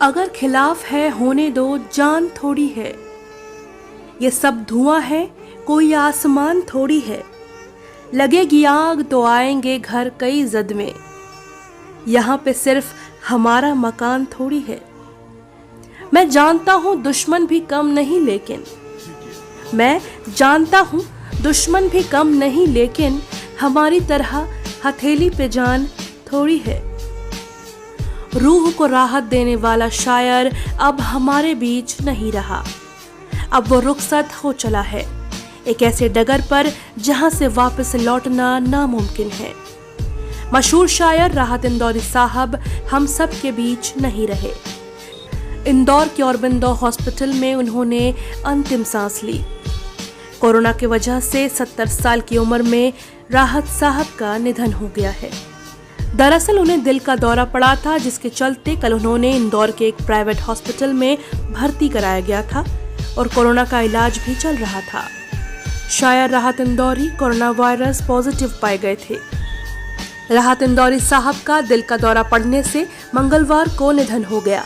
अगर खिलाफ है होने दो, जान थोड़ी है। ये सब धुआं है, कोई आसमान थोड़ी है। लगेगी आग तो आएंगे घर कई जद में। यहाँ पे सिर्फ हमारा मकान थोड़ी है। मैं जानता हूँ दुश्मन भी कम नहीं, लेकिन मैं जानता हूँ दुश्मन भी कम नहीं, लेकिन हमारी तरह हथेली पे जान थोड़ी है। रूह को राहत देने वाला शायर अब हमारे बीच नहीं रहा। अब वो रुखसत हो चला है एक ऐसे डगर पर जहां से वापस लौटना नामुमकिन है। मशहूर शायर राहत इंदौरी साहब हम सब के बीच नहीं रहे। इंदौर के औरबिंदो हॉस्पिटल में उन्होंने अंतिम सांस ली। कोरोना की वजह से 70 साल की उम्र में राहत साहब का निधन हो गया है। दरअसल उन्हें दिल का दौरा पड़ा था, जिसके चलते कल उन्होंने इंदौर के एक प्राइवेट हॉस्पिटल में भर्ती कराया गया था और कोरोना का इलाज भी चल रहा था। शायर राहत इंदौरी कोरोना वायरस पॉजिटिव पाए गए थे। राहत इंदौरी साहब का दिल का दौरा पड़ने से मंगलवार को निधन हो गया।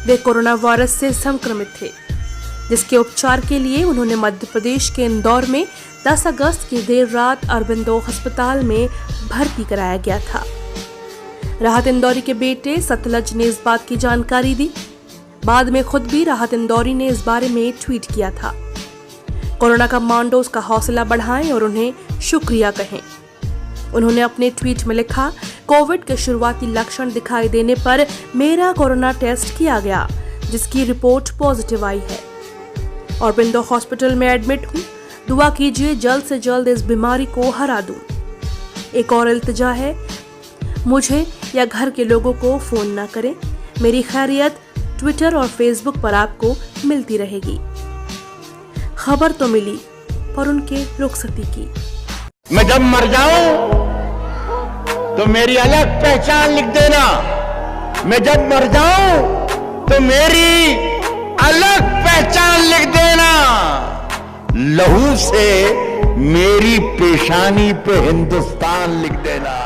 वे कोरोना वायरस से संक्रमित थे, जिसके उपचार के लिए उन्होंने मध्य प्रदेश के इंदौर में 10 अगस्त की देर रात औरबिंदो अस्पताल में भर्ती कराया गया था। राहत इंदौरी के बेटे सतलज ने इस बात की जानकारी दी। बाद में खुद भी राहत इंदौरी ने इस बारे में ट्वीट किया था। कोरोना कमांडोज का हौसला बढ़ाएं और उन्हें शुक्रिया कहें। उन्होंने अपने ट्वीट में लिखा, कोविड के शुरुआती लक्षण दिखाई देने पर मेरा कोरोना टेस्ट किया गया, जिसकी रिपोर्ट पॉजिटिव आई है। औरबिंदो हॉस्पिटल में एडमिट हूँ। दुआ कीजिए जल्द से जल्द इस बीमारी को हरा दूं। एक और इल्तिजा है, मुझे या घर के लोगों को फोन ना करें। मेरी खैरियत ट्विटर और फेसबुक पर आपको मिलती रहेगी। खबर तो मिली पर उनके रुखसती की। मैं जब मर जाऊं तो मेरी अलग पहचान लिख देना। मैं जब मर जाऊं तो मेरी अलग पहचान लिख देना। लहू से मेरी पेशानी पे हिंदुस्तान लिख देना।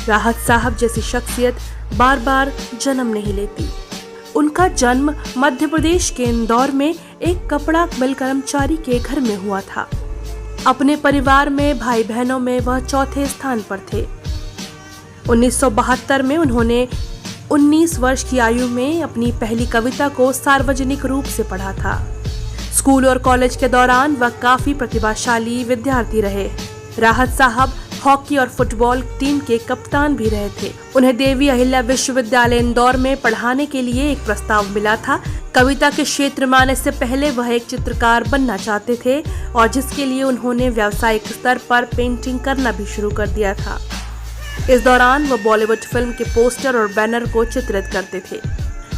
राहत साहब जैसी शख्सियत बार बार जन्म नहीं लेती। उनका जन्म मध्य प्रदेश के इंदौर में एक कपड़ा मिल कर्मचारी के घर में हुआ था। अपने परिवार में भाई बहनों में वह चौथे स्थान पर थे। 1972 में उन्होंने 19 वर्ष की आयु में अपनी पहली कविता को सार्वजनिक रूप से पढ़ा था। स्कूल और कॉलेज के दौरान वह काफी प्रतिभाशाली विद्यार्थी रहे। राहत साहब हॉकी और फुटबॉल टीम के कप्तान भी रहे थे। उन्हें देवी अहिल्या विश्वविद्यालय इंदौर में पढ़ाने के लिए एक प्रस्ताव मिला था। कविता के क्षेत्र में आने से पहले वह एक चित्रकार बनना चाहते थे और जिसके लिए उन्होंने व्यावसायिक स्तर पर पेंटिंग करना भी शुरू कर दिया था। इस दौरान वह बॉलीवुड फिल्म के पोस्टर और बैनर को चित्रित करते थे।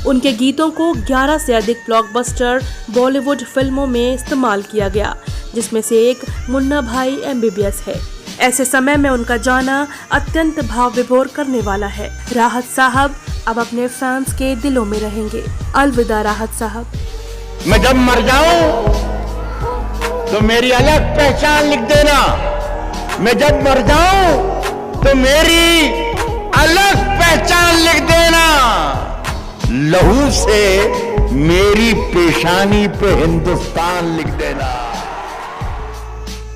उनके गीतों को 11 से अधिक ब्लॉकबस्टर बॉलीवुड फिल्मों में इस्तेमाल किया गया, जिसमें से एक मुन्ना भाई MBBS है। ऐसे समय में उनका जाना अत्यंत भाव विभोर करने वाला है। राहत साहब अब अपने फैंस के दिलों में रहेंगे। अलविदा राहत साहब। मैं जब मर जाऊं तो मेरी अलग पहचान लिख देना। मैं जब मर जाऊं तो मेरी अलग पहचान लिख देना। लहू से मेरी पेशानी पे हिंदुस्तान लिख देना।